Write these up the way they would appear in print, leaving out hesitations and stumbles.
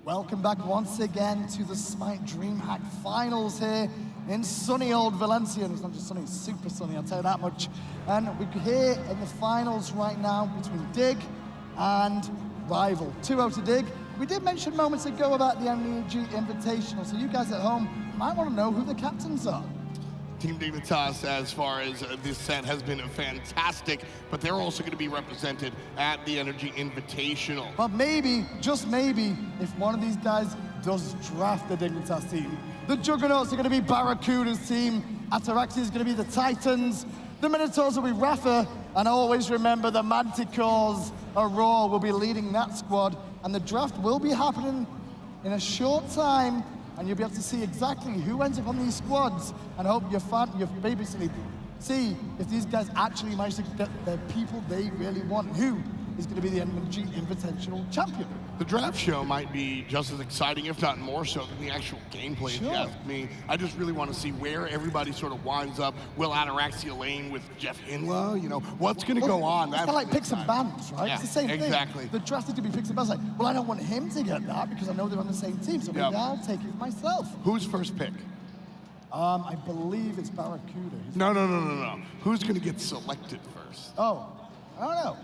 Welcome back once again to the Smite DreamHack Finals here in sunny old Valencia. It's not just sunny, it's super sunny, I'll tell you that much. And we're here in the finals right now between Dig and Rival. 2-0 to Dig. We did mention moments ago about the Energy Invitational, so you guys at home might want to know who the captains are. Team Dignitas, as far as this set, has been fantastic, but they're also going to be represented at the Energy Invitational. But maybe, just maybe, if one of these guys does draft the Dignitas team, the Juggernauts are going to be Barracuda's team, Ataraxia is going to be the Titans, the Minotaurs will be Rafa, and always remember the Manticores, Aurora, will be leading that squad, and the draft will be happening in a short time, and you'll be able to see exactly who ends up on these squads, and hope you're basically see if these guys actually manage to get the people they really want. Who is going to be the Energy Invitational champion? The draft show might be just as exciting, if not more so, than the actual gameplay, if you ask me. I just really want to see where everybody sort of winds up. Will Ataraxia lane with Jeff Inla? You know, what's going to go on? It's kind of like picks and bans, right? Yeah, it's the same thing. Exactly. The draft is to be picks and bans. Like, well, I don't want him to get that because I know they're on the same team, so maybe I'll take it myself. Who's first pick? I believe it's Barracuda. No. Who's going to get selected first? Oh, I don't know.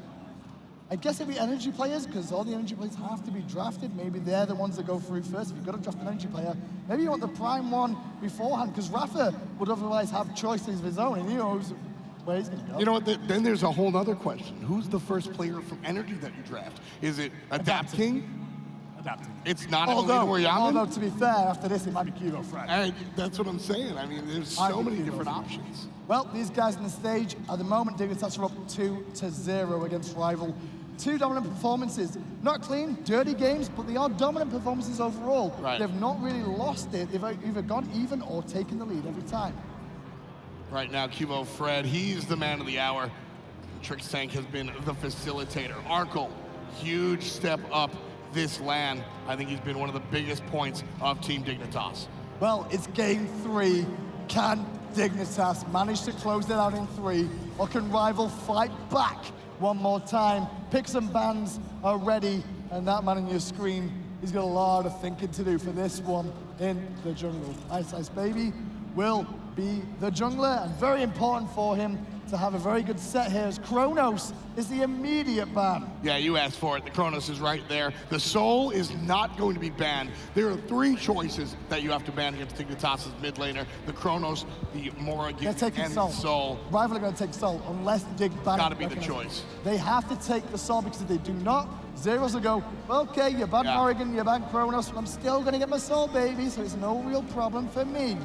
I guess it'd be energy players, because all the energy players have to be drafted. Maybe they're the ones that go through first. If you've got to draft an energy player, maybe you want the prime one beforehand, because Rafa would otherwise have choices of his own, and he knows where he's going to go. You know what, then there's a whole other question. Who's the first player from energy that you draft? Is it Adapting? Adapting. It's not although, to be fair, after this, it might be Qvofred. That's what I'm saying. I mean, there's so many different options. Well, these guys on the stage, at the moment, Dignitas are up 2-0 against Rival. Two dominant performances. Not clean, dirty games, but they are dominant performances overall. Right. They've not really lost it. They've either gone even or taken the lead every time. Right now, Qvofred, he's the man of the hour. Trixtank has been the facilitator. Arkkyl, huge step up this LAN. I think he's been one of the biggest points of Team Dignitas. Well, it's game 3. Can Dignitas manage to close it out in 3, or can Rival fight back one more time? Picks and bans are ready, and that man on your screen, he's got a lot of thinking to do for this one in the jungle. iceicebaby will be the jungler, and very important for him to have a very good set here, as Kronos is the immediate ban. Yeah, you asked for it. The Kronos is right there. The Soul is not going to be banned. There are 3 choices that you have to ban against Dignitas' mid laner. The Kronos, the Morrigan, and Soul. Rival are going to take Soul, unless Dig ban. Gotta be the choice. They have to take the Soul, because if they do not, Zyrhoes will go, okay, you ban Morrigan, you ban Kronos, but I'm still going to get my Soul, baby, so it's no real problem for me.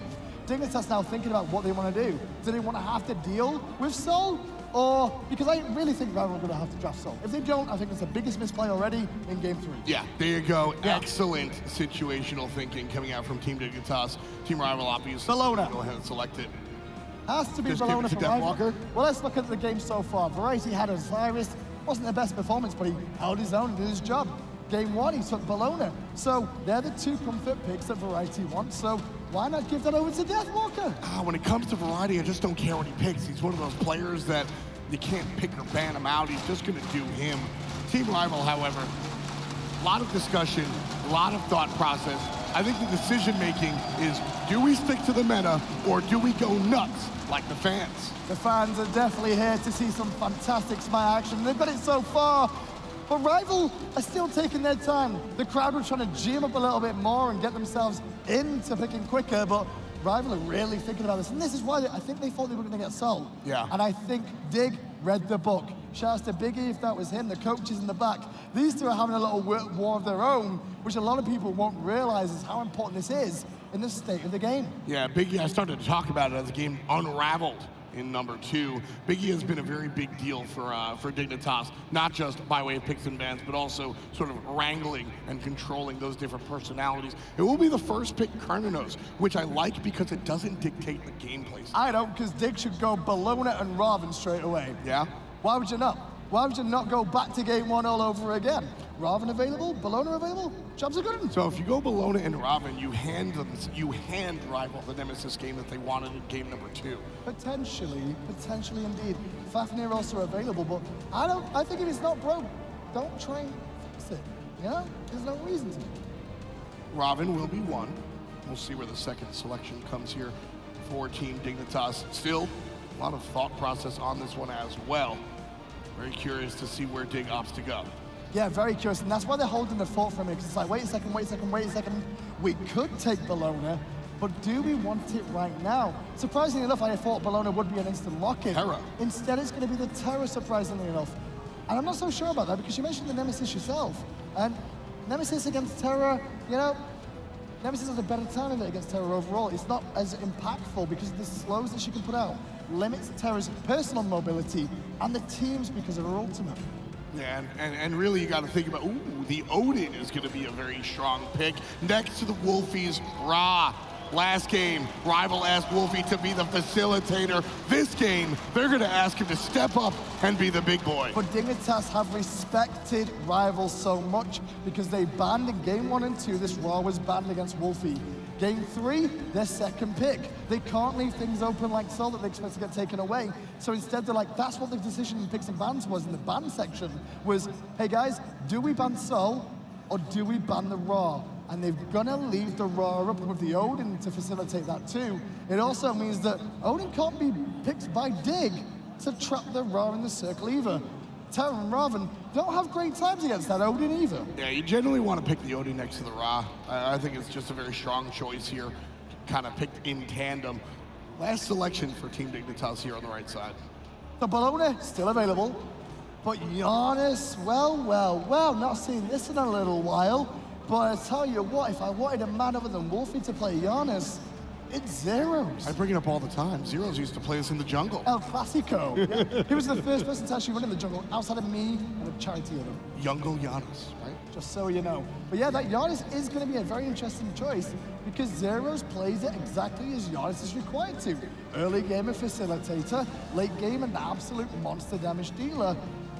Dignitas now thinking about what they want to do. Do they want to have to deal with Soul? Or, because I really think Rival are going to have to draft Soul. If they don't, I think it's the biggest misplay already in game 3. Yeah, there you go. Yeah. Excellent situational thinking coming out from Team Dignitas. Team Rival, obviously. Bellona. Go ahead and select it. Has to be Bellona for Deathwalker. Well, let's look at the game so far. Variety had a Aries. Wasn't the best performance, but he held his own and did his job. Game 1, he took Bellona. So they're the 2 comfort picks that Variety wants. So why not give that over to Deathwalker? When it comes to Variety, I just don't care what he picks. He's one of those players that you can't pick or ban him out. He's just going to do him. Team Rival, however, a lot of discussion, a lot of thought process. I think the decision-making is, do we stick to the meta, or do we go nuts like the fans? The fans are definitely here to see some fantastic Smite action. They've got it so far. But Rival are still taking their time. The crowd were trying to gym up a little bit more and get themselves into picking quicker, but Rival are really thinking about this. And this is why I think they thought they were going to get Soul. Yeah. And I think Dig read the book. Shouts to Biggie if that was him, the coaches in the back. These two are having a little war of their own, which a lot of people won't realize is how important this is in the state of the game. Yeah, Biggie, I started to talk about it as the game unraveled in number 2. Biggie has been a very big deal for Dignitas, not just by way of picks and bans, but also sort of wrangling and controlling those different personalities. It will be the first pick Cernunnos, which I like because it doesn't dictate the gameplay. I don't, because Dig should go Bellona and Ravana straight away. Yeah? Why would you not? Why would you not go back to game 1 all over again? Ravana available? Bellona available? Jobs are good. So if you go Bellona and Ravana, you hand Rival the Nemesis game that they wanted in game number 2. Potentially indeed. Fafnir also available, but I think if it's not broke, don't try and fix it. Yeah? There's no reason to. Ravana will be one. We'll see where the second selection comes here for Team Dignitas. Still, a lot of thought process on this one as well. Very curious to see where Dig opts to go. Yeah, very curious, and that's why they're holding the fort for me, because it's like, wait a second, wait a second, wait a second. We could take Bellona, but do we want it right now? Surprisingly enough, I thought Bellona would be an instant lock-in. Terra. Instead, it's going to be the Terra, surprisingly enough. And I'm not so sure about that, because you mentioned the Nemesis yourself. And Nemesis against Terra, you know, Nemesis has a better time of it against Terra overall. It's not as impactful because of the slows that she can put out. Limits Terra's personal mobility and the team's because of her ultimate. Yeah, and really you got to think about, ooh, the Odin is going to be a very strong pick next to the Wlfy's Ra. Last game, Rival asked Wlfy to be the facilitator. This game, they're going to ask him to step up and be the big boy. But Dignitas have respected Rival so much because they banned in game 1 and 2, this Ra was banned against Wlfy. Game 3, their second pick. They can't leave things open like so that they expect to get taken away. So instead they're like, that's what the decision in picks and bans was in the ban section, was, hey guys, do we ban Sol or do we ban the Ra? And they're gonna leave the Ra up with the Odin to facilitate that too. It also means that Odin can't be picked by Dig to trap the Ra in the circle either. Terra and Ravana don't have great times against that Odin either. Yeah, you generally want to pick the Odin next to the Ra. I think it's just a very strong choice here, kind of picked in tandem. Last selection for Team Dignitas here on the right side. The Bellona still available, but Janus, well, not seen this in a little while. But I tell you what, if I wanted a man other than Wlfy to play Janus, it's Zyrhoes. I bring it up all the time. Zyrhoes used to play us in the jungle. El Clasico. Yeah. He was the first person to actually run in the jungle outside of me and a charity of them. Jungle Janus, right? Just so you know. But yeah, that Janus is going to be a very interesting choice because Zyrhoes plays it exactly as Janus is required to. Early game a facilitator, late game an absolute monster damage dealer.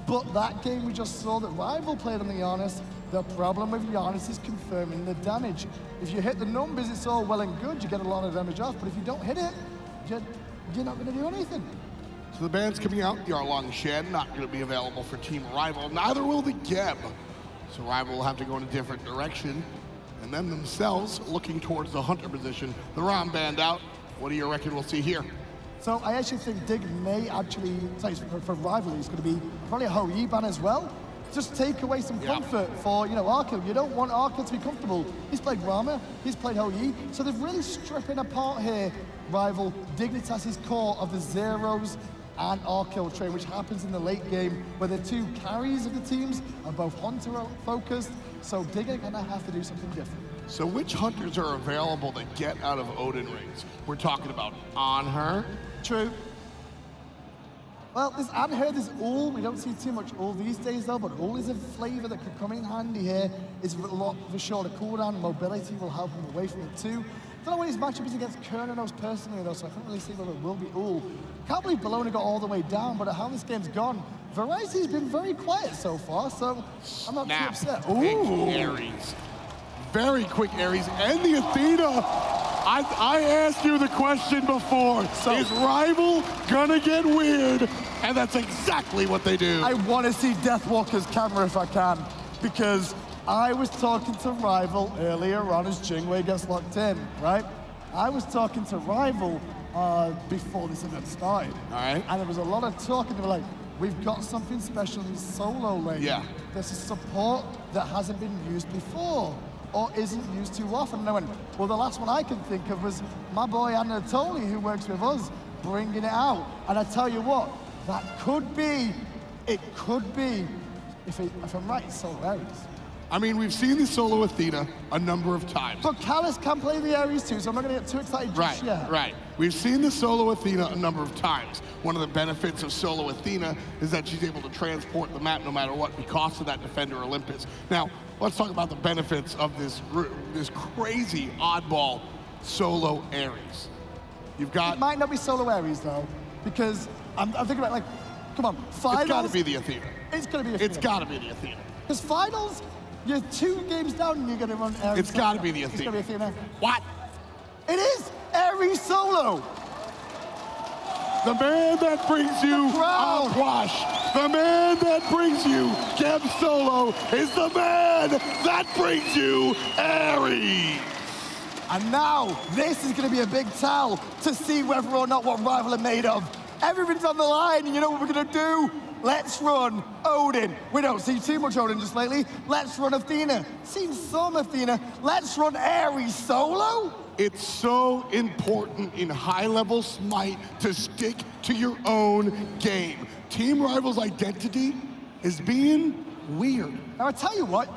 But that game we just saw that Rival played on the Janus, the problem with Janus is confirming the damage. If you hit the numbers, it's all well and good, you get a lot of damage off, but if you don't hit it, you're not going to do anything. So the band's coming out, Yarlong Shen, not going to be available for Team Rival, neither will the Geb. So Rival will have to go in a different direction, and then themselves looking towards the Hunter position. The Ram band out, what do you reckon we'll see here? So I actually think Dig may actually, for Rival, it's going to be probably a Ho-Yi ban as well. Just take away some comfort for, Arkkyl. You don't want Arkkyl to be comfortable. He's played Rama, he's played Ho-Yi, so they're really stripping apart here, Rival, Dignitas' core of the Zyrhoes and Arkkyl train, which happens in the late game, where the two carries of the teams are both Hunter-focused, so Dig are gonna have to do something different. So which Hunters are available to get out of Odin rings? We're talking about on her. True. Well, I've heard this Ul. We don't see too much Ul these days though, but Ul is a flavor that could come in handy here. It's a lot for shorter cooldown. Mobility will help him away from it too. Don't know what his matchup is against Cernunnos personally though, so I can't really see whether it will be Ul. Can't believe Bellona got all the way down, but how this game's gone, Variety's been very quiet so far, so I'm not too upset. Ooh. Aries. Very quick Aries, and the Athena. I asked you the question before, so is Rival gonna get weird? And that's exactly what they do. I want to see Deathwalker's camera if I can, because I was talking to Rival earlier on as Jing gets locked in, right? I was talking to Rival before this event started. All right. And there was a lot of talk, and they were like, we've got something special in the solo lane. Yeah. There's a support that hasn't been used before, or isn't used too often. And I went, well, the last one I can think of was my boy Anatoly, who works with us, bringing it out. And I tell you what, that could be, it could be, if I'm right, it's Solo Aries. I mean, we've seen the solo Athena a number of times. But Callus can play the Aries too, so I'm not gonna get too excited just yet. Right. We've seen the solo Athena a number of times. One of the benefits of solo Athena is that she's able to transport the map no matter what because of that Defender Olympus. Now, let's talk about the benefits of this crazy oddball solo Aries. You've got... It might not be solo Aries though, because I'm thinking about come on, finals... It's gotta be the Athena. It's gonna be Athena. It's gotta be the Athena. Because finals, you're 2 games down and you're gonna run Aries. It's gotta be the Athena. It's gonna be Athena. What? It is Aries solo. The man that brings you a wash. The man that brings you Geb Solo is the man that brings you Aries. Aries. And now, this is going to be a big tell to see whether or not what Rival are made of. Everything's on the line, and you know what we're going to do? Let's run Odin. We don't see too much Odin just lately. Let's run Athena. Seen some Athena. Let's run Aries solo. It's so important in high-level Smite to stick to your own game. Team Rival's identity is being weird. Now, I tell you what,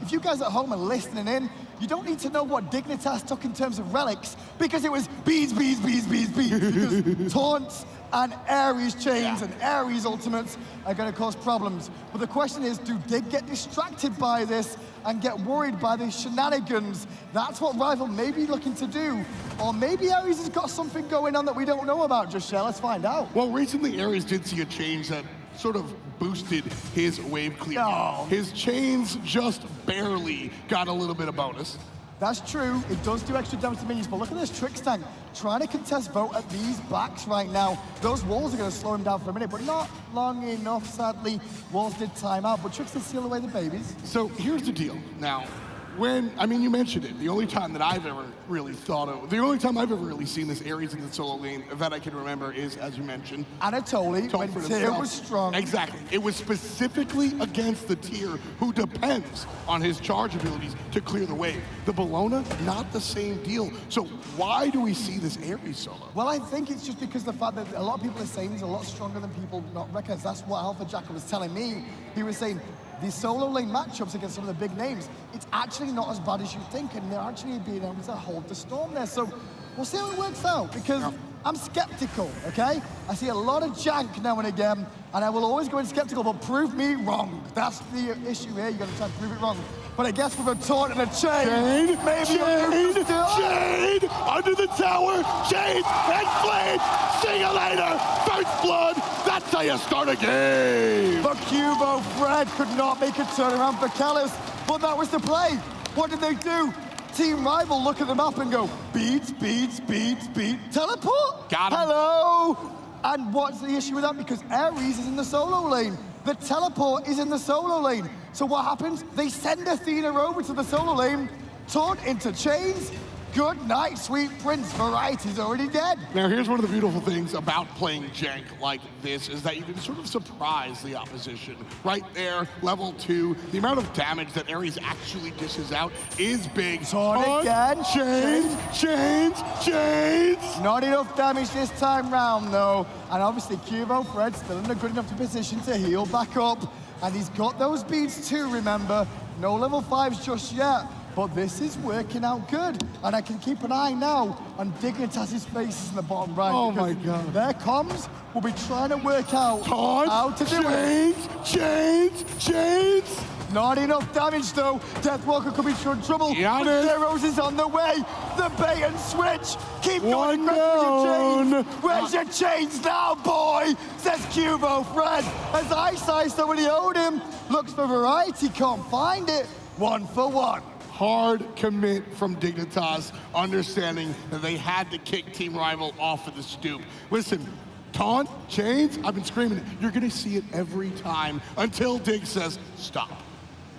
if you guys at home are listening in, you don't need to know what Dignitas took in terms of relics, because it was beads. Because taunts and Aries chains and Aries ultimates are going to cause problems. But the question is, do Dig get distracted by this and get worried by the shenanigans? That's what Rival may be looking to do. Or maybe Aries has got something going on that we don't know about just yet. Let's find out. Well, recently Aries did see a change that sort of boosted his wave clear. No. His chains just barely got a little bit of bonus. That's true, it does do extra damage to minions, but look at this Trixtank trying to contest vote at these backs right now. Those walls are going to slow him down for a minute, but not long enough, sadly. Walls did time out, but Trix did seal away the babies. So here's the deal. Now, you mentioned it, the only time that I've ever really the only time I've ever really seen this Aries in the solo lane that I can remember is, as you mentioned, Anatoly, when Terra was strong. Exactly. It was specifically against the tier who depends on his charge abilities to clear the wave. The Bellona, not the same deal. So why do we see this Aries solo? Well, I think it's just because the fact that a lot of people are saying he's a lot stronger than people not recognize. That's what Alpha Jacker was telling me. He was saying, these solo lane matchups against some of the big names, it's actually not as bad as you think, and they're actually being able to hold the storm there. So we'll see how it works out, because I'm skeptical, okay? I see a lot of jank now and again, and I will always go in skeptical, but prove me wrong. That's the issue here, you gotta try and prove it wrong. But I guess with a taunt and a chain, maybe Chain under the tower, chain and blade. See you later, first blood. That's how you start a game. But Qvofred could not make a turnaround for Kellis, but that was the play. What did they do? Team Rival look at the map and go, beads, teleport? Got him. Hello? And what's the issue with that? Because Aries is in the solo lane. The teleport is in the solo lane. So what happens? They send Athena over to the solo lane, taunt into chains. Good night, sweet prince. Variety's already dead. Now, here's one of the beautiful things about playing jank like this is that you can sort of surprise the opposition. Right there, level 2, the amount of damage that Aries actually dishes out is big. Taunt again. Chains. Not enough damage this time round, though. And obviously, Qvofred's still in a good enough position to heal back up. And he's got those beads too, remember. No level 5s just yet. But this is working out good. And I can keep an eye now on Dignitas' faces in the bottom right. Oh my God. Their comms will be trying to work out how to do it. Chains. Not enough damage though. Deathwalker could be in trouble. Janus. Zyrhoes is on the way. The bait and switch. Keep One going with your chains. down. Where's your chains now, boy? Says Qvofred. As iceicebaby somebody owed him. Looks for variety, can't find it. 1 for 1. Hard commit from Dignitas, understanding that they had to kick Team Rival off of the stoop. Listen, taunt, chains, I've been screaming it. You're gonna see it every time until Dig says, stop.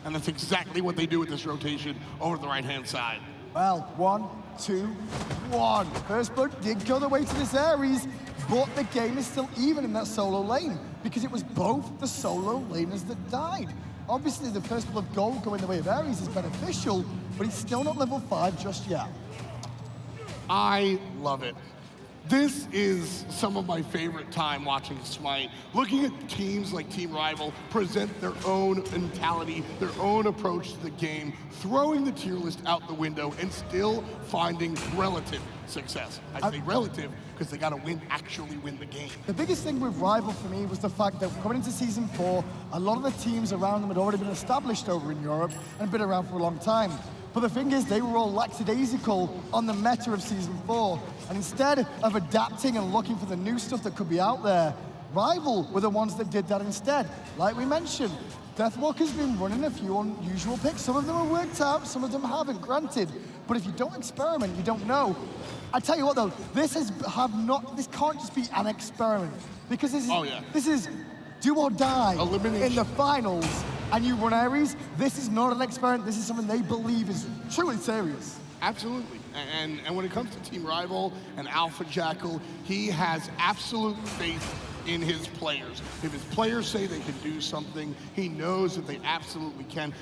And that's exactly what they do with this rotation over the right-hand side. Well, 1, 2, 1. First blood did go the way to this Aries, but the game is still even in that solo lane because it was both the solo laners that died. Obviously, the first blood gold going the way of Aries is beneficial, but he's still not level 5 just yet. I love it. This is some of my favorite time watching Smite. Looking at teams like Team Rival present their own mentality, their own approach to the game, throwing the tier list out the window and still finding relative success. I say relative because they gotta actually win the game. The biggest thing with Rival for me was the fact that coming into Season 4, a lot of the teams around them had already been established over in Europe and been around for a long time. But the thing is, they were all lackadaisical on the meta of Season 4. And instead of adapting and looking for the new stuff that could be out there, Rival were the ones that did that instead. Like we mentioned, Deathwalker's been running a few unusual picks. Some of them have worked out, some of them haven't, granted. But if you don't experiment, you don't know. I tell you what though, this can't just be an experiment. Because this is do or die in the finals. and you run Aries, this is not an experiment. This is something they believe is truly serious. Absolutely. And when it comes to Team Rival and Alpha Jackal, he has absolute faith in his players. If his players say they can do something, he knows that they absolutely can.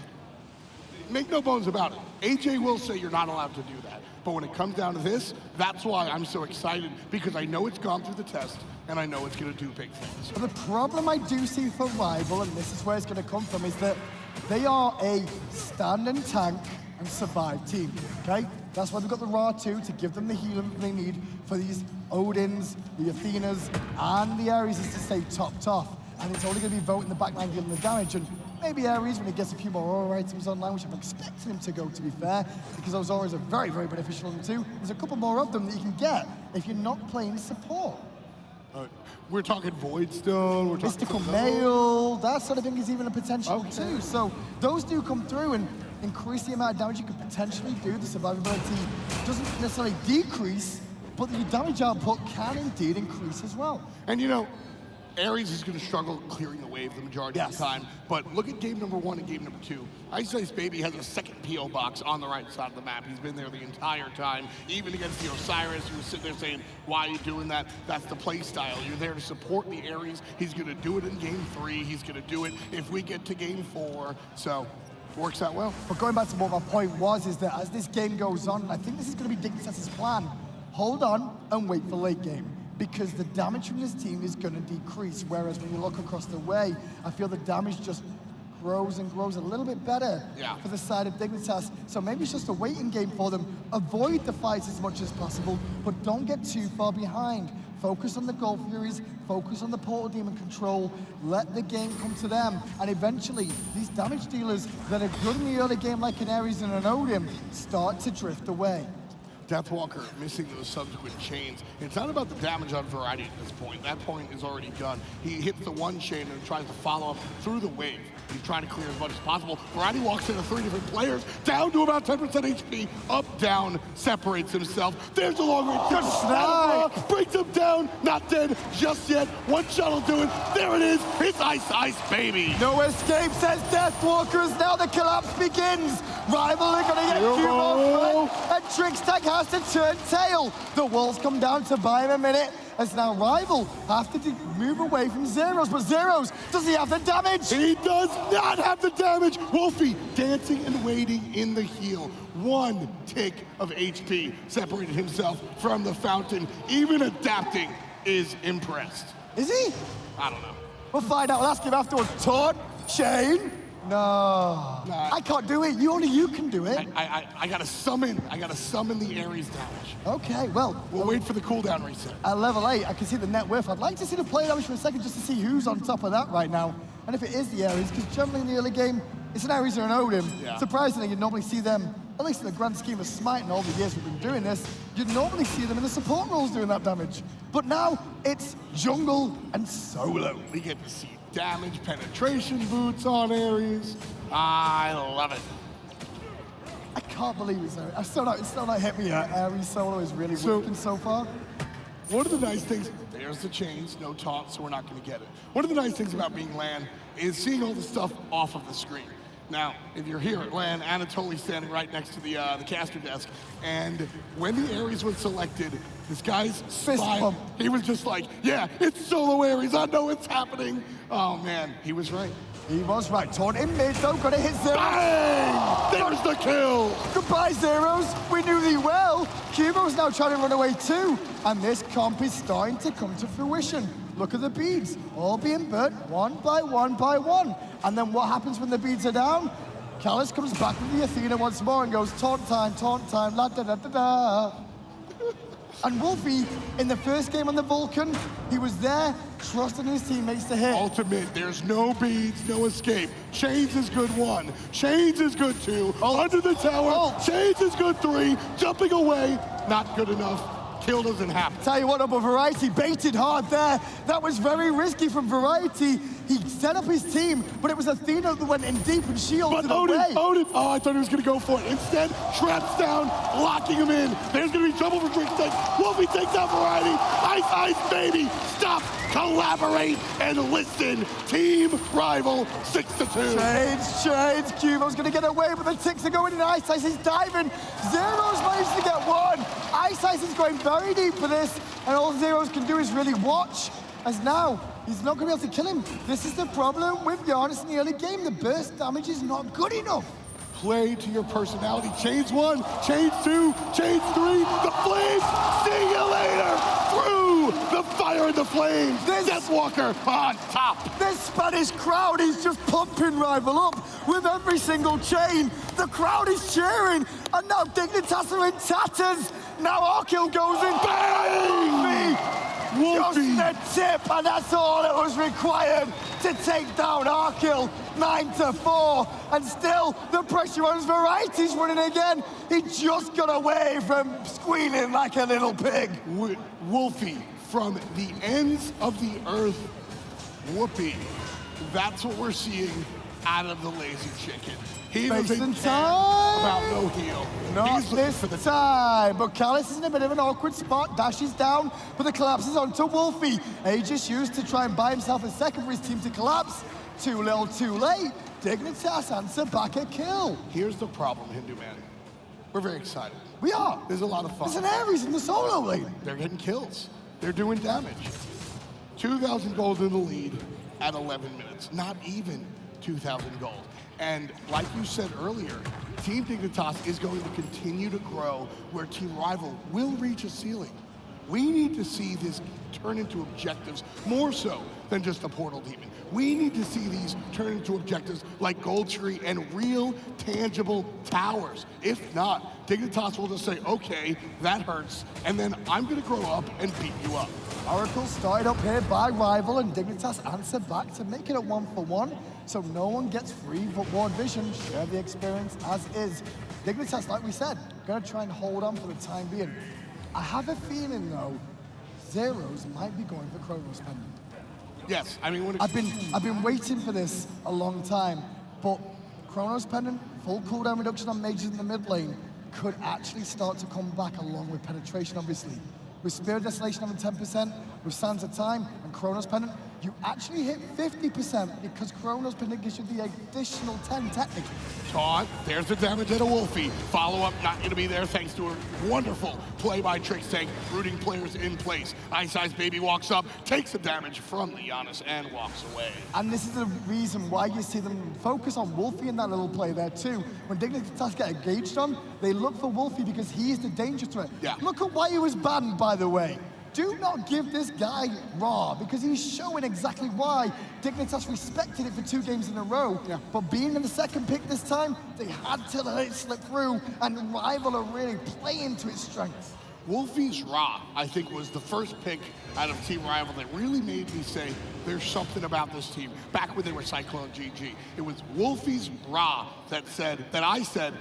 Make no bones about it. AJ will say you're not allowed to do that. But when it comes down to this, that's why I'm so excited, because I know it's gone through the test, and I know it's going to do big things. The problem I do see for Rival, and this is where it's going to come from, is that they are a stand and tank and survive team, okay? That's why they've got the Ra 2 to give them the healing they need for these Odins, the Athenas, and the Aries to stay topped off. And it's only going to be voting the backline giving the damage. And maybe Aries, when he gets a few more aura items online, which I'm expecting him to go, to be fair, because those auras are very, very beneficial on them too. There's a couple more of them that you can get if you're not playing support. We're talking Voidstone, we're talking Mystical Mail, that sort of thing is even a potential too. So those do come through and increase the amount of damage you could potentially do. The survivability doesn't necessarily decrease, but the damage output can indeed increase as well. And you know, Aries is going to struggle clearing the wave the majority of the time, but look at game number 1 and game number 2. iceicebaby has a second P.O. box on the right side of the map. He's been there the entire time, even against the Osiris, who was sitting there saying, why are you doing that? That's the play style. You're there to support the Aries. He's going to do it in game 3. He's going to do it if we get to game 4. So, works out well. But going back to what my point was, is that as this game goes on, I think this is going to be Dignitas' plan. Hold on and wait for late game, because the damage from this team is going to decrease, whereas when you look across the way, I feel the damage just grows and grows a little bit better for the side of Dignitas. So maybe it's just a waiting game for them. Avoid the fights as much as possible, but don't get too far behind. Focus on the Gold Furies, focus on the Portal Demon control, let the game come to them, and eventually these damage dealers that are good in the early game like an Aries and an Odin start to drift away. Deathwalker missing those subsequent chains. It's not about the damage on variety at this point. That point is already done. He hits the one chain and tries to follow up through the wave. He's trying to clear as much as possible. Variety walks into 3 different players, down to about 10% HP, up, down, separates himself. There's the long range. Good snap! Brings him down, not dead just yet. One shot will do it. There it is. It's iceicebaby. No escape, says Deathwalkers. Now the collapse begins. Rival are going to get Qvofred, and Trixtank has to turn tail. The walls come down to buy him a minute, as now Rival have to move away from Zyrhoes. But Zyrhoes, does he have the damage? He does not have the damage. Wlfy dancing and waiting in the heal. 1 tick of HP separated himself from the fountain. Even adapting is impressed. Is he? I don't know. We'll find out. We'll ask him afterwards. Taunt, chain. No, I can't do it. Only you can do it. I gotta summon the Aries damage. Okay, well. We'll wait for the cooldown reset. At level 8, I can see the net worth. I'd like to see the play damage for a second just to see who's on top of that right now. And if it is the Aries, because generally in the early game, it's an Aries or an Odin. Surprisingly, you'd normally see them, at least in the grand scheme of Smite and all the years we've been doing this, you'd normally see them in the support roles doing that damage. But now, it's jungle and solo. We get to see damage penetration boots on Aries. I love it. I can't believe it's Aries. It's still not hit me yet. Aries solo is really working so far. One of the nice things, there's the chains, no taunt, so we're not going to get it. One of the nice things about being LAN is seeing all the stuff off of the screen. Now, if you're here at LAN, Anatoly's standing right next to the caster desk, and when the Aries was selected, this guy's smile, he was just like, yeah, it's solo Aries, I know it's happening. Oh man, he was right. He was right. Taunt in mid though, gotta hit Zyrhoes. Bang! There's the kill! Goodbye, Zyrhoes. We knew thee well. Qvofred's now trying to run away too, and this comp is starting to come to fruition. Look at the beads, all being burnt one by one by one. And then what happens when the beads are down? Callus comes back with the Athena once more and goes, taunt time, la da da da da. And Wlfy, in the first game on the Vulcan, he was there, trusting his teammates to hit. Ultimate, there's no beads, no escape. Chains is good 1, Chains is good 2, under the tower, Chains is good 3, jumping away, not good enough. Kill doesn't happen. Tell you what, but Variety baited hard there. That was very risky from Variety. He set up his team, but it was Athena that went in deep and shielded But Odin, away. oh, I thought he was gonna go for it. Instead, traps down, locking him in. There's gonna be trouble for Trixtank. Wlfy takes out Variety. iceicebaby, stop, collaborate, and listen. Team rival 6-2. Trades. Qvofred's gonna get away, but the ticks are going in. Ice Ice is diving. Zyrhoes managed to get one. Ice Ice is going very deep for this, and all Zyrhoes can do is really watch, as now he's not gonna be able to kill him. This is the problem with Janus in the early game. The burst damage is not good enough. Play to your personality. Chains 1, chains 2, chains 3, the flames. See you later. Through the fire and the flames. Deathwalker on top. This Spanish crowd is just pumping Rival up with every single chain. The crowd is cheering, and now Dignitas are in tatters. Now Arkkyl goes in. Bang! Just the tip, and that's all that was required to take down Arkkyl. 9-4, and still the pressure on his Variety's running again. He just got away from squealing like a little pig. Wlfy from the ends of the earth, whoopee. That's what we're seeing out of the lazy chicken. He doesn't care about no heal. Not this time, but Callis is in a bit of an awkward spot, dashes down, but the collapse is onto Wlfy. Aegis used to try and buy himself a second for his team to collapse. Too little, too late. Dignitas answer back a kill. Here's the problem, Hindu man. We're very excited. We are. There's a lot of fun. There's an Aries in the solo lane. They're getting kills. They're doing damage. 2,000 gold in the lead at 11 minutes. Not even 2,000 gold. And like you said earlier, Team Dignitas is going to continue to grow where Team Rival will reach a ceiling. We need to see this turn into objectives more so than just a portal demon. We need to see these turn into objectives like Gold Tree and real, tangible towers. If not, Dignitas will just say, okay, that hurts, and then I'm gonna grow up and beat you up. Oracle started up here by Rival, and Dignitas answered back to make it a 1-for-1, so no one gets free ward vision, share the experience as is. Dignitas, like we said, gonna try and hold on for the time being. I have a feeling, though, Zyrhoes might be going for Chronos Pendant. Yes, I mean, I've been waiting for this a long time, but Chronos Pendant, full cooldown reduction on mages in the mid lane, could actually start to come back along with penetration, obviously. With Spirit Desolation having 10%, with Sands of Time and Chronos Pendant, you actually hit 50% because Chronos Pendant gives you the additional 10 technically. Taunt, there's the damage at a Wlfy. Follow-up not going to be there thanks to a wonderful play by Trixtank, rooting players in place. iceicebaby walks up, takes the damage from the Janus and walks away. And this is the reason why you see them focus on Wlfy in that little play there too. When Dignitas get engaged on, they look for Wlfy because he is the danger threat. Yeah. Look at why he was banned, by the way. Do not give this guy raw, because he's showing exactly why Dignitas respected it for 2 games in a row. Yeah. But being in the second pick this time, they had to let it slip through, and Rival are really playing to its strengths. Wlfy's Ra, I think, was the first pick out of Team Rival that really made me say, there's something about this team. Back when they were Cyclone GG, it was Wlfy's Ra that I said,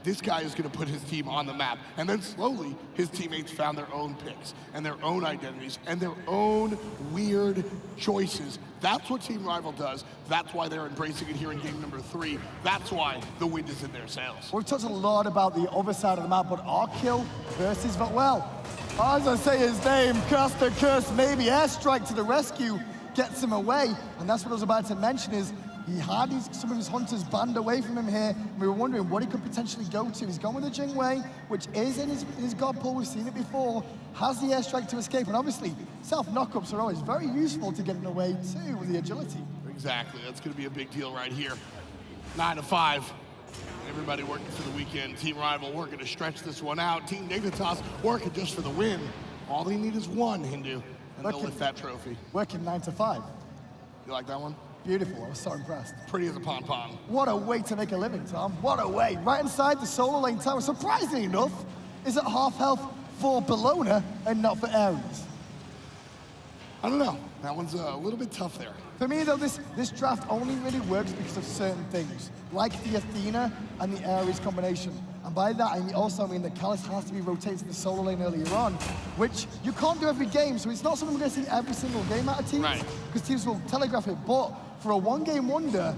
this guy is going to put his team on the map. And then slowly, his teammates found their own picks and their own identities and their own weird choices. That's what Team Rival does. That's why they're embracing it here in game number 3. That's why the wind is in their sails. We've talked a lot about the other side of the map, but Arkkyl versus, well, as I say his name, cast a curse, maybe airstrike to the rescue, gets him away. And that's what I was about to mention is, he had some of his hunters banned away from him here. We were wondering what he could potentially go to. He's gone with the Jing Wei, which is in his god pool. We've seen it before. Has the airstrike to escape. And obviously, self-knockups are always very useful to getting away too with the agility. Exactly. That's going to be a big deal right here. 9-5. Everybody working for the weekend. Team Rival working to stretch this one out. Team Dignitas working just for the win. All they need is one, Hindu, and they'll lift that trophy. Working 9 to 5. You like that one? Beautiful, I was so impressed. Pretty as a pom-pom. What a way to make a living, Tom. What a way. Right inside the solo lane tower, surprisingly enough, is at half health for Bellona and not for Aries. I don't know. That one's a little bit tough there. For me, though, this draft only really works because of certain things, like the Athena and the Aries combination. And by that, I also mean that Callus has to be rotated to the solo lane earlier on, which you can't do every game, so it's not something we're going to see every single game out of teams, because teams will telegraph it. But for a one-game wonder,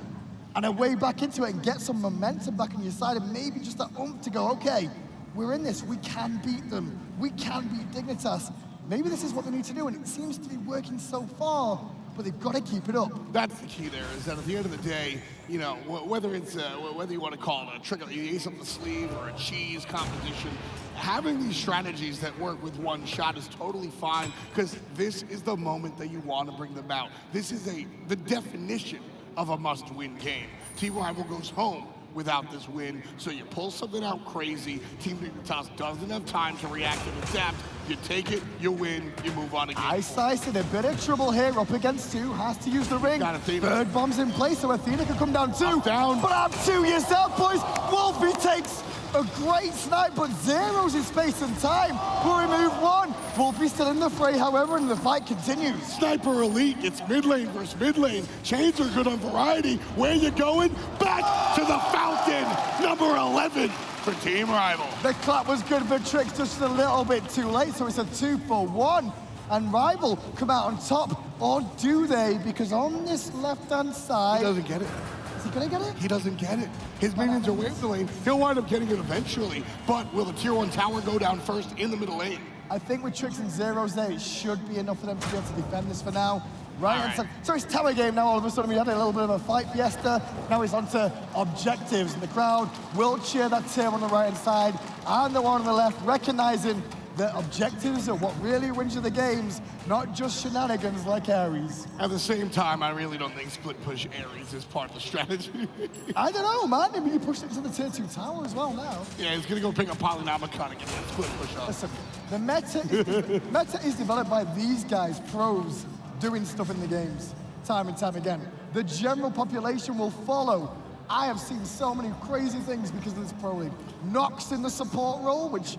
and a way back into it and get some momentum back on your side, and maybe just that oomph to go, okay, we're in this, we can beat them, we can beat Dignitas. Maybe this is what they need to do, and it seems to be working so far, but they've got to keep it up. That's the key there, is that at the end of the day, you know, whether it's, whether you want to call it a trick, ace up the sleeve, or a cheese competition, having these strategies that work with one shot is totally fine, because this is the moment that you want to bring them out. This is the definition of a must-win game. Team Rival goes home without this win, so you pull something out crazy. Team Dignitas doesn't have time to react and adapt. You take it, you win, you move on again. Iceice in a bit of trouble here, up against two, has to use the ring. Got Athena. Bird bomb's in place, so Athena can come down too. Up, down. But up two yourself, boys. Wlfy takes a great snipe, but Zyrhoes in space and time will remove one. Wlfy's still in the fray, however, and the fight continues. Sniper elite, it's mid lane versus mid lane. Chains are good on variety. Where you going? Back to the fountain, number 11 for Team Rival. The clap was good for Trix, just a little bit too late, so it's a 2-for-1. And Rival come out on top, or do they? Because on this left-hand side... He doesn't get it. Is he gonna get it? He doesn't get it. His minions are waving the lane. He'll wind up getting it eventually, but will the tier 1 tower go down first in the middle lane? I think with Trix and Zyrhoes there, it should be enough for them to be able to defend this for now. Right. So it's tower game now. All of a sudden we had a little bit of a fight fiesta. Now it's on to objectives, and the crowd will cheer that tier on the right-hand side and the one on the left, recognizing that objectives are what really wins you the games, not just shenanigans like Aries. At the same time, I really don't think split push Aries is part of the strategy. I don't know, man. Maybe you push it to the tier 2 tower as well now. Yeah, he's gonna go pick up Polynomicon and get that split push up. Listen, the meta is developed by these guys, pros, doing stuff in the games, time and time again. The general population will follow. I have seen so many crazy things because of this pro league. Nox in the support role, which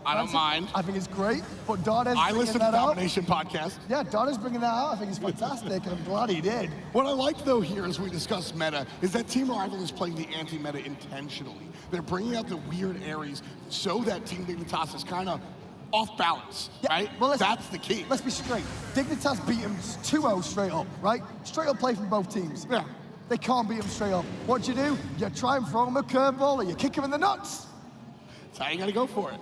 I don't mind. I think it's great, but Darda's I bringing listen to that the out. Domination podcast. Yeah, Darda's bringing that out. I think it's fantastic, and I'm glad he did. What I like, though, here as we discuss meta, is that Team Rival is playing the anti-meta intentionally. They're bringing out the weird Aries so that Team Dignitas is kind of off balance, right? Well, that's the key. Let's be straight. Dignitas beat him 2-0 straight up, right? Straight up play from both teams. Yeah. They can't beat him straight up. What do? You try and throw him a curveball, or you kick him in the nuts. That's how you gotta go for it.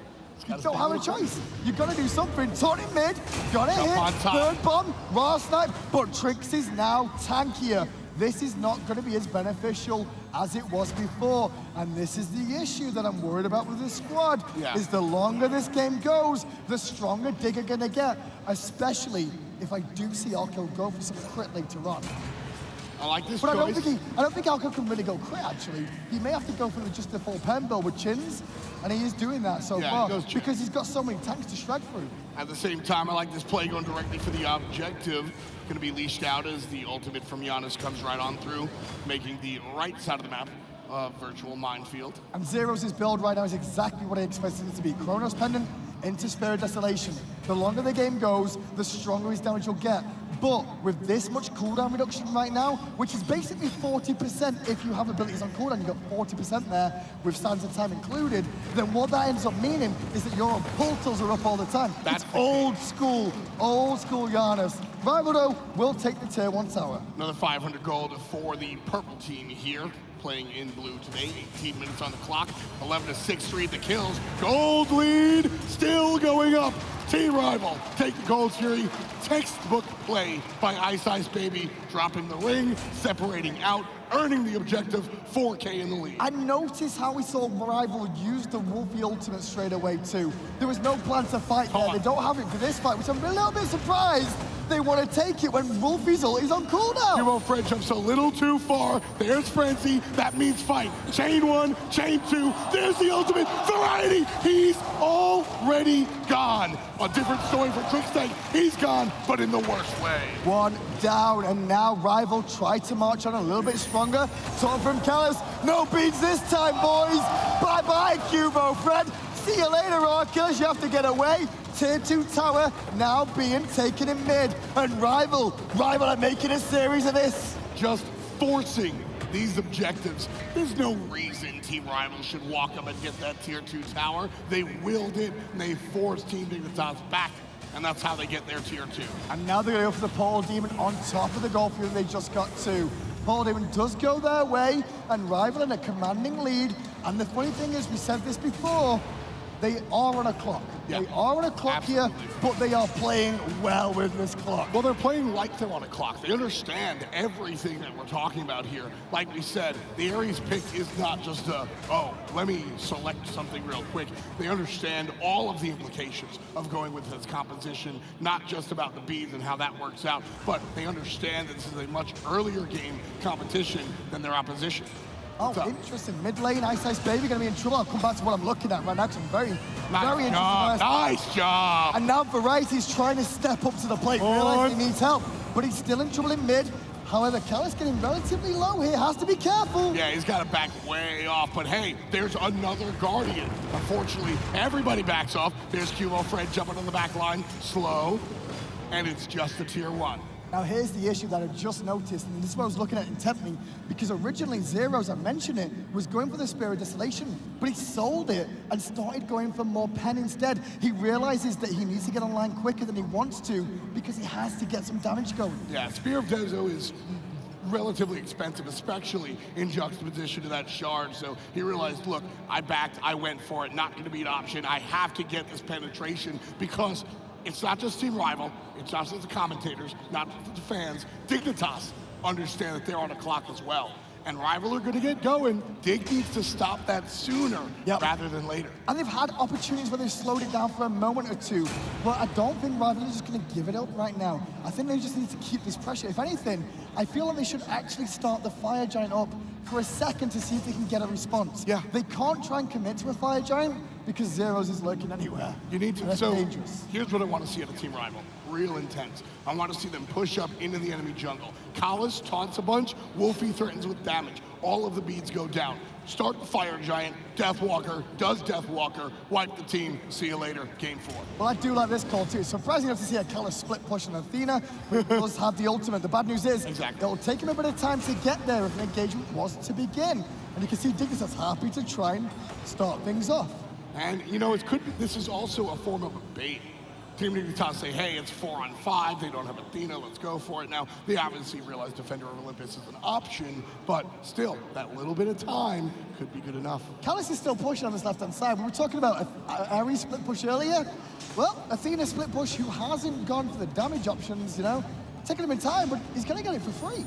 You don't have a choice. You gotta do something. Taunt it mid, got it hit, on top. third bomb, raw snipe, but Trix is now tankier. This is not gonna be as beneficial as it was before. And this is the issue that I'm worried about with this squad, is the longer this game goes, the stronger Dig are gonna get, especially if I do see Arkkyl go for some crit later on. I like this But choice. I don't think Arkkyl can really go crit, actually. He may have to go for just the full pen build with chins, and he is doing that so far, because he's got so many tanks to shred through. At the same time, I like this play going directly for the objective. Gonna be leashed out as the ultimate from Janus comes right on through, making the right side of the map a virtual minefield. And Zyrhoes' build right now is exactly what I expected it to be. Chronos Pendant into Spirit Desolation. The longer the game goes, the stronger his damage you'll get. But with this much cooldown reduction right now, which is basically 40% if you have abilities on cooldown, you've got 40% there with Sands of Time included, then what that ends up meaning is that your portals are up all the time. That's old school Janus. Rival though will take the tier 1 tower. Another 500 gold for the purple team here, playing in blue today. 18 minutes on the clock, 11 to 6-3 the kills. Gold lead still going up. Team Rival take the gold fury. Textbook play by iceicebaby, dropping the ring, separating out, earning the objective, 4K in the lead. I noticed how we saw Rival use the Wlfy ultimate straight away too. There was no plan to fight there. They don't have it for this fight, which I'm a little bit surprised they want to take it when Wlfy's ult is on cooldown. Qvofred jumps a little too far. There's Frenzy. That means fight. Chain 1, chain 2. There's the ultimate variety. He's already gone. A different story for Trixtank. He's gone, but in the worst way. One down, and now Rival try to march on a little bit stronger. Taunt from Callus. No beats this time, boys. Bye-bye, Qvofred. See you later, Arkkyl. You have to get away. Tier 2 tower now being taken in mid. And Rival are making a series of this. Just forcing these objectives, there's no reason Team Rival should walk up and get that tier 2 tower. They willed it, and they forced Team Dignitas back, and that's how they get their tier 2. And now they're going to go for the Portal Demon on top of the goal field they just got to. Portal Demon does go their way, and Rival in a commanding lead. And the funny thing is, we said this before, they are on a clock. Yeah. They are on a clock Absolutely. here, but they are playing well with this clock. Well, they're playing like they're on a clock. They understand everything that we're talking about here. Like we said, the Aries pick is not just a, oh, let me select something real quick. They understand all of the implications of going with this composition, not just about the beads and how that works out, but they understand that this is a much earlier game competition than their opposition. Oh, interesting. Mid lane, iceicebaby going to be in trouble. I'll come back to what I'm looking at right now, because I'm very interested. Nice job. And now Variety's trying to step up to the plate, realizing he needs help, but he's still in trouble in mid. However, Callus getting relatively low here, has to be careful. Yeah, he's got to back way off, but hey, there's another Guardian. Unfortunately, everybody backs off. There's Qvofred jumping on the back line, slow, and it's just a tier 1. Now here's the issue that I just noticed, and this is what I was looking at intently, because originally Zyrhoes, I mentioned it, was going for the Spear of Desolation, but he sold it and started going for more pen instead. He realizes that he needs to get online quicker than he wants to, because he has to get some damage going. Yeah, Spear of Deso is relatively expensive, especially in juxtaposition to that shard. So he realized, look, I backed, I went for it, not gonna be an option. I have to get this penetration, because it's not just Team Rival, it's not just the commentators, not just the fans. Dignitas understand that they're on a clock as well. And Rival are gonna get going. Dig needs to stop that sooner rather than later. And they've had opportunities where they've slowed it down for a moment or two, but I don't think Rival is just gonna give it up right now. I think they just need to keep this pressure. If anything, I feel like they should actually start the Fire Giant up for a second to see if they can get a response. Yeah. They can't try and commit to a Fire Giant because Zyrhoes is lurking anywhere. You need to, that's so dangerous. Here's what I want to see at a Team Rival. Real intense. I want to see them push up into the enemy jungle. Callus taunts a bunch, Wlfy threatens with damage. All of the beads go down. Start the Fire Giant, Deathwalker, does Deathwalker, wipe the team, see you later, game 4. Well, I do like this call too. Surprising enough to see a Callus split push on Athena, who does have the ultimate. The bad news is, it'll take him a bit of time to get there if an engagement was to begin. And you can see Dignitas happy to try and start things off. And you know, this is also a form of a bait. Team Dignitas say, hey, it's 4-on-5, they don't have Athena, let's go for it. Now, they obviously realize Defender of Olympus is an option, but still, that little bit of time could be good enough. Callus is still pushing on this left-hand side. We were talking about Aries split push earlier. Well, Athena split push, who hasn't gone for the damage options, you know, taking him in time, but he's gonna get it for free.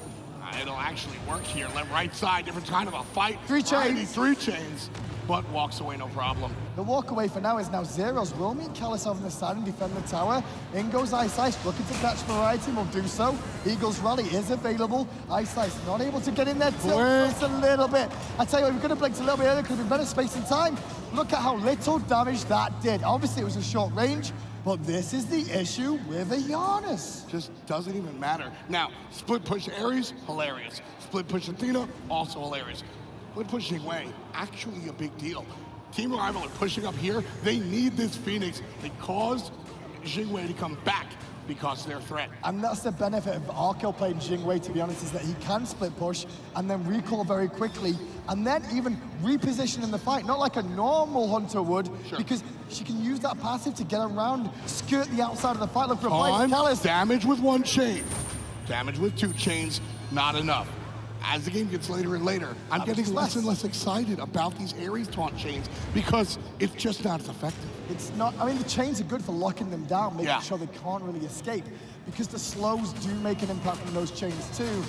It'll actually work here. Left, right side, different kind of a fight. 3 chains. 3 chains, but walks away, no problem. The walk away for now is now Zyrhoes will meet Callus over the side and defend the tower. In goes Ice, looking to catch Variety, will do so. Eagle's Rally is available. Ice not able to get in there just a little bit. I tell you what, if we could have blinked a little bit earlier, could have been better space and time. Look at how little damage that did. Obviously, it was a short range, but this is the issue with a Janus. Just doesn't even matter. Now, split push Aries, hilarious. Split push Athena, also hilarious. Split push Jing, actually a big deal. Team Rival are pushing up here. They need this Phoenix. They caused Jing to come back because of their threat. And that's the benefit of Arkkyl playing Jing, to be honest, is that he can split push and then recall very quickly, and then even reposition in the fight, not like a normal hunter would, because she can use that passive to get around, skirt the outside of the fight. Look for a play. Callus. Damage with 1 chain. Damage with 2 chains, not enough. As the game gets later and later, I'm getting less and less excited about these Aries taunt chains because it's just not as effective. It's not, I mean, the chains are good for locking them down, making sure they can't really escape, because the slows do make an impact from those chains too.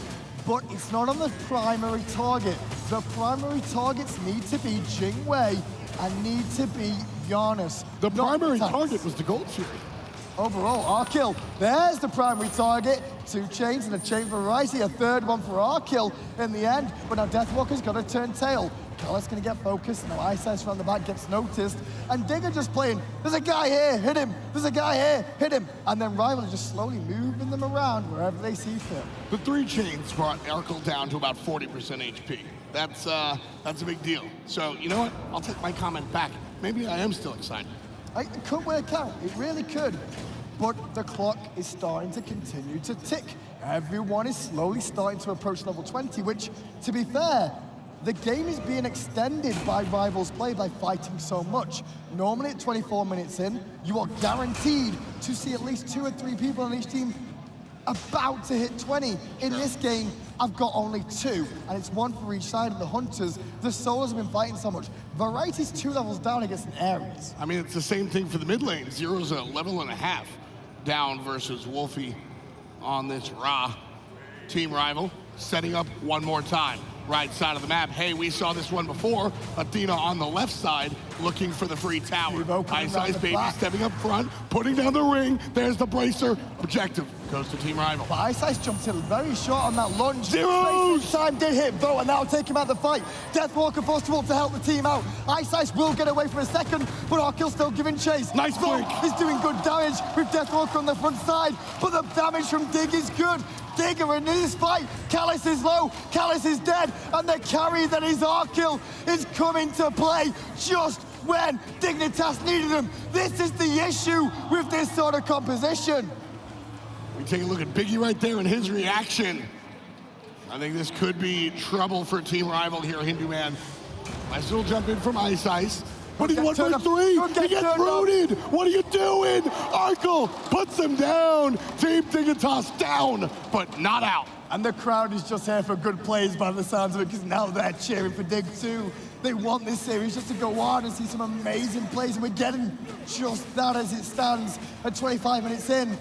But it's not on the primary target. The primary targets need to be Jingwei and need to be Janus. The primary target was the Gold Fury. Overall, Arkkyl, there's the primary target. 2 chains and a chain variety, a third one for Arkkyl in the end. But now Deathwalker's got to turn tail. Callus gonna get focused. Now iceice around the back gets noticed. And Digger just playing, there's a guy here, hit him. There's a guy here, hit him. And then Rival is just slowly moving them around wherever they see fit. The 3 chains brought Arkkyl down to about 40% HP. That's a big deal. So, you know what? I'll take my comment back. Maybe I am still excited. It could work out, it really could. but the clock is starting to continue to tick. Everyone is slowly starting to approach level 20, which, to be fair, the game is being extended by Rivals play by fighting so much. Normally at 24 minutes in, you are guaranteed to see at least 2 or 3 people on each team about to hit 20. In this game, I've got only 2, and it's 1 for each side of the Hunters. The Solos have been fighting so much. Variety's 2 levels down against an Aries. I mean, it's the same thing for the mid lane. Zero's a level and a half down versus Wlfy on this Ra. Team Rival setting up one more time. Right side of the map. Hey, we saw this one before. Athena on the left side looking for the free tower. iceicebaby stepping up front, putting down the ring. There's the bracer. Objective goes to Team Rival. But iceice jumped in very short on that lunge. Zyrhoes! Time did hit Bo, and that'll take him out of the fight. Deathwalker forced to up to help the team out. Iceice will get away for a second, but Arkkyl still giving chase. Nice Bo flick. is doing good damage with Deathwalker on the front side, but the damage from Dig is good. Digger in this fight. Callus is low, Callus is dead, and the carry that is Arkkyl is coming to play just when Dignitas needed him. This is the issue with this sort of composition. We take a look at Biggie right there and his reaction. I think this could be trouble for Team Rival here, Hindu Man. Nice little jump in from iceice. But he's 1 for 3. He gets rooted. What are you doing? Arkkyl puts him down. Team Dignitas down, but not out. And the crowd is just here for good plays by the sounds of it, because now they're cheering for Dig too. They want this series just to go on and see some amazing plays, and we're getting just that as it stands at 25 minutes in.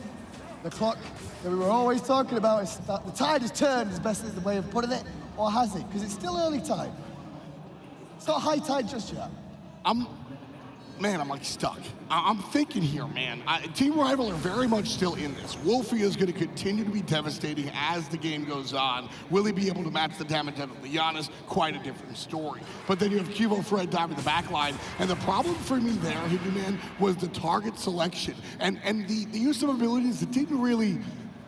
The clock that we were always talking about is that the tide has turned, as best as the way of putting it, or has it? Because it's still early tide. It's not high tide just yet. I'm like stuck. I'm thinking here, man. Team Rival are very much still in this. Wlfy is going to continue to be devastating as the game goes on. Will he be able to match the damage out of the Janus? Quite a different story. But then you have Qvofred down in the back line, and the problem for me there, Hindu Man, was the target selection. And the use of abilities that didn't really...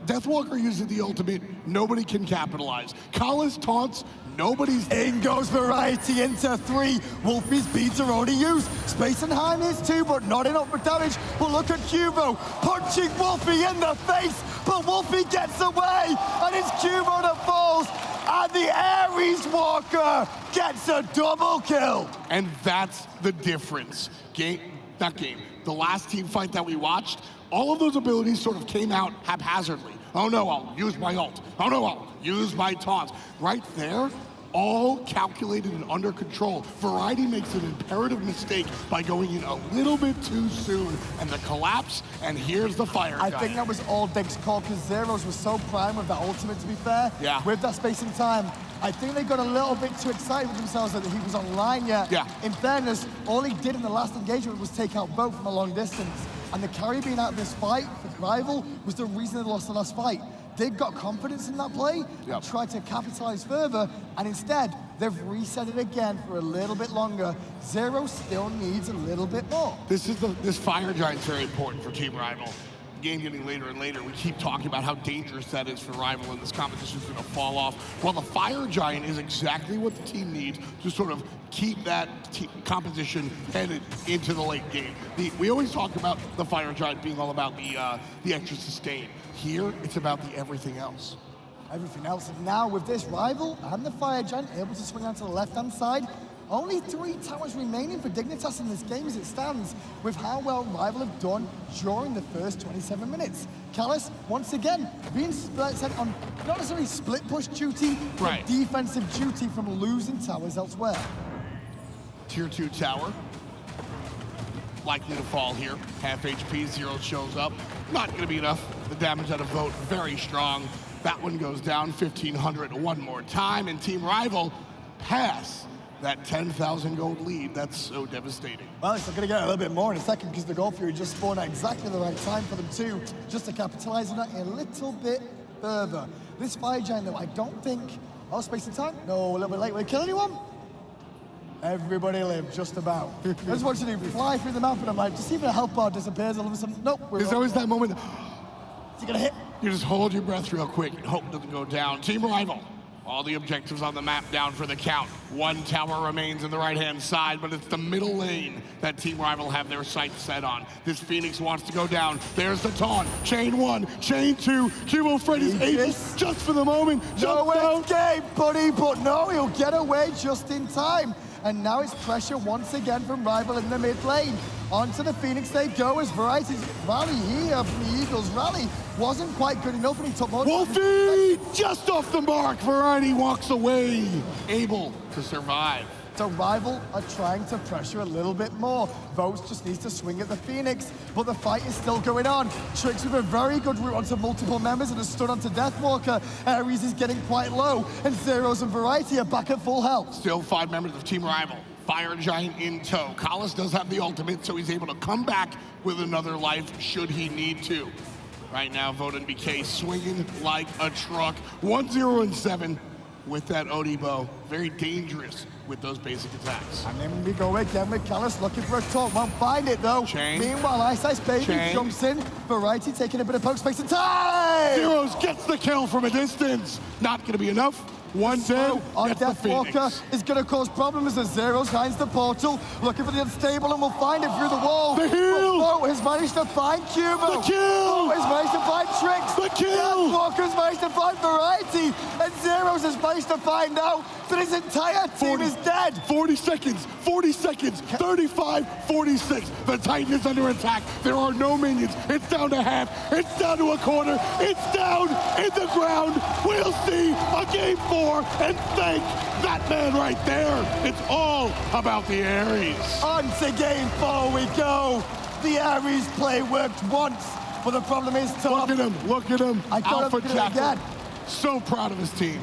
Deathwalker uses the ultimate, nobody can capitalize. Callus taunts, nobody's... In goes Variety into 3. Wlfy's beats are already used. Space and Heim is 2, but not enough for damage. But look at Qvo punching Wlfy in the face, but Wlfy gets away, and it's Qvo that falls, and the Aries Walker gets a double kill. And that's the difference. The last team fight that we watched, all of those abilities sort of came out haphazardly. Oh no, I'll use my ult. Oh no, I'll use my taunts. Right there, all calculated and under control. Variety makes an imperative mistake by going in a little bit too soon, and the collapse, and here's the fire I guy. think that was all Dig's call, because Zyrhoes was so prime with that ultimate, to be fair. Yeah. With that space and time. I think they got a little bit too excited with themselves that he was online yet. Yeah. In fairness, all he did in the last engagement was take out Bo from a long distance. And the carry being out of this fight for Rival was the reason they lost the last fight. Dig got confidence in that play and tried to capitalize further, and instead, they've reset it again for a little bit longer. Zero still needs a little bit more. This fire giant's very important for Team Rival. Game getting later and later, we keep talking about how dangerous that is for Rival, and this competition's gonna fall off. Well, the fire giant is exactly what the team needs to sort of keep that composition headed into the late game. We always talk about the fire giant being all about the extra sustain. Here, it's about the everything else. Everything else, and now with this Rival and the fire giant able to swing out to the left-hand side, only 3 towers remaining for Dignitas in this game as it stands, with how well Rival have done during the first 27 minutes. Callus, once again, being sent on not necessarily split push duty, but defensive duty from losing towers elsewhere. Tier 2 tower, likely to fall here. Half HP, Zero shows up. Not gonna be enough. The damage out of Vote, very strong. That one goes down 1,500 one more time, and Team Rival pass that 10,000 gold lead. That's so devastating. Well, it's going to get a little bit more in a second, because the Gold Fury just spawned at exactly the right time for them too, just to capitalize on that a little bit further. This fire giant, though, I don't think... Oh, space and time? No, a little bit late. Will it kill anyone? Everybody lived, just about. I just watched him fly through the map, and I'm like, just even a health bar disappears all of a sudden. Nope. There's always that moment. Is he going to hit? You just hold your breath real quick and hope it doesn't go down. Team Rival All the objectives on the map down for the count. One tower remains in the right-hand side, but it's the middle lane that Team Rival have their sights set on. This Phoenix wants to go down. There's the taunt. Chain 1, chain 2. Qvofred is able just for the moment. No escape, buddy, but no, he'll get away just in time. And now it's pressure once again from Rival in the mid lane. Onto the Phoenix they go as Variety's rally here from the Eagles rally wasn't quite good enough and he took more. Wlfy just off the mark. Variety walks away, able to survive. So Rival are trying to pressure a little bit more. Votes just needs to swing at the Phoenix, but the fight is still going on. Trix with a very good route onto multiple members and a stun onto Deathwalker. Aries is getting quite low, and Zyrhoes and Variety are back at full health. Still 5 members of Team Rival. Fire Giant in tow. Collis does have the ultimate, so he's able to come back with another life should he need to. Right now, Voden BK swinging like a truck. 1-0-7 with that Odin bow. Very dangerous with those basic attacks. And then we go again with Callis looking for a talk. Won't find it though. Chain. Meanwhile, iceicebaby jumps in. Variety taking a bit of poke space and time! Zyrhoes gets the kill from a distance. Not going to be enough. One dead, on gets the Deathwalker Phoenix. is going to cause problems as Zyrhoes finds the portal, looking for the unstable and will find it through the wall. The heal! Vote has managed to find Cubo. The kill! Vote has managed to find Trix. The kill! Deathwalker has managed to find Variety, and Zyrhoes has managed to find out that his entire team is dead. 40 seconds, 35, 46. The Titan is under attack. There are no minions. It's down to half. It's down to a quarter. It's down in the ground. We'll see a game 4, and thank that man right there. It's all about the Aries. On to game 4 we go. The Aries play worked once, but the problem is tough. Look at him. I got Alpha him again. Jackal. So proud of his team.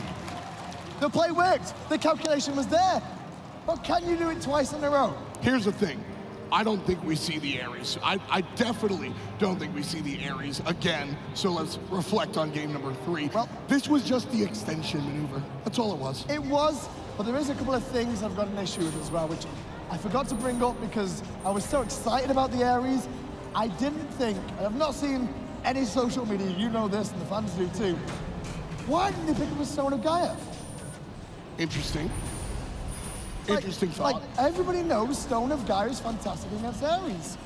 The play worked. The calculation was there. But can you do it twice in a row? Here's the thing. I don't think we see the Aries. I definitely don't think we see the Aries again. So let's reflect on game number 3. Well, this was just the extension maneuver. That's all it was. It was, but there is a couple of things I've got an issue with as well, which I forgot to bring up because I was so excited about the Aries. I didn't think, and I've not seen any social media, you know this, and the fans do too. Why didn't they pick up a Stone of Gaia? Interesting. Interesting thought. Like, everybody knows Stone of Gaia is fantastic against Aries.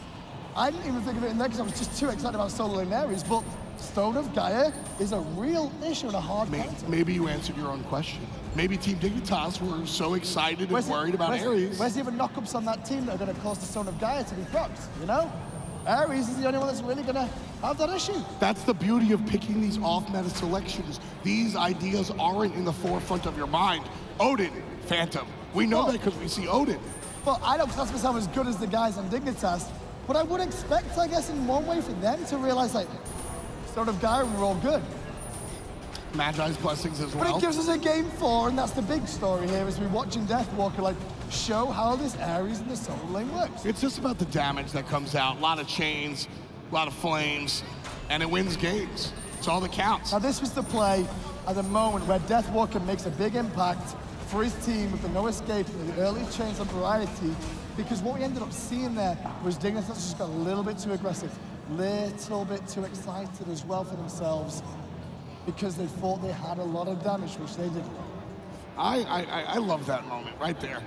I didn't even think of it in there because I was just too excited about soloing Aries, but Stone of Gaia is a real issue and a hard counter. Maybe you answered your own question. Maybe Team Dignitas were so excited and worried about Aries. Where's the even knockups on that team that are going to cause the Stone of Gaia to be procs, you know? Aries is the only one that's really going to have that issue. That's the beauty of picking these off-meta selections. These ideas aren't in the forefront of your mind. Odin, Phantom. We know that because we see Odin. But I don't class myself as good as the guys on Dignitas, but I would expect, I guess, in one way for them to realize, like, Stone of Gaia, we're all good. Magi's blessings as well. But it gives us a game 4, and that's the big story here, as we're watching Deathwalker, like, show how this Aries in the solo lane works. It's just about the damage that comes out. A lot of chains, a lot of flames, and it wins games. It's all that counts. Now, this was the play at the moment where Deathwalker makes a big impact for his team with the no escape and the early chains on Variety, because what we ended up seeing there was Dignitas just got a little bit too aggressive, little bit too excited as well for themselves, because they thought they had a lot of damage, which they didn't. I love that moment right there.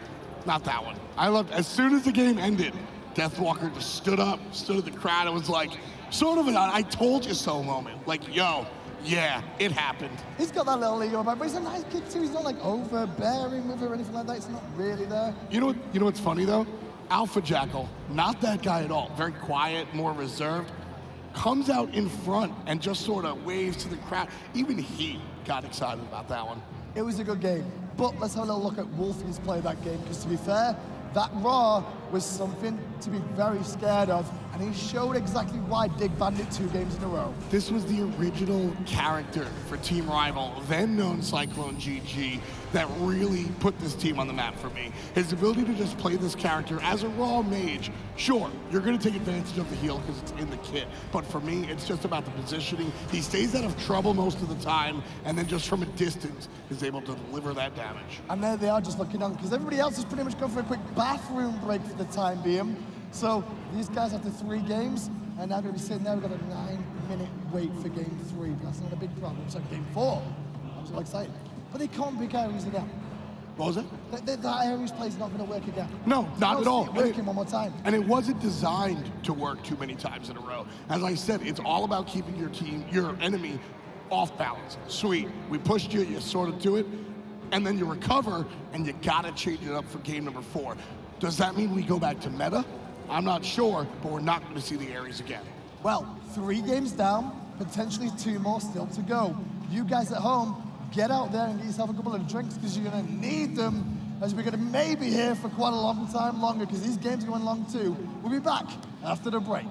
Not that one. I loved, as soon as the game ended, Deathwalker just stood up, stood at the crowd, and was like, sort of an I told you so moment. Like, yo, yeah, it happened. He's got that little ego about, but he's a nice kid too. He's not like overbearing with her or anything like that. It's not really there. You know what's funny though? Alpha Jackal, not that guy at all. Very quiet, more reserved. Comes out in front and just sort of waves to the crowd. Even he got excited about that one. It was a good game, but let's have a little look at Wlfy's play that game, because to be fair, that Raw was something to be very scared of, and he showed exactly why Dig banned it 2 games in a row. This was the original character for Team Rival, then known Cyclone GG, that really put this team on the map for me. His ability to just play this character as a raw mage. Sure, you're going to take advantage of the heal because it's in the kit, but for me, it's just about the positioning. He stays out of trouble most of the time, and then just from a distance is able to deliver that damage. And there they are just looking on, because everybody else has pretty much gone for a quick bathroom break for the time being. So these guys, after 3 games, are now going to be sitting there. We've got a 9-minute wait for game 3. That's not a big problem. It's like game 4. I'm so excited. but they can't pick Aries again. What was it? That Aries play's not going to work again. No, not at all. Working one more time. And it wasn't designed to work too many times in a row. As I said, it's all about keeping your enemy off balance. Sweet, we pushed you, you sort of do it, and then you recover, and you gotta change it up for game number 4. Does that mean we go back to meta? I'm not sure, but we're not gonna see the Aries again. Well, 3 games down, potentially 2 more still to go. You guys at home, get out there and get yourself a couple of drinks because you're gonna need them as we're gonna maybe here for quite a long time longer because these games are going long too. We'll be back after the break.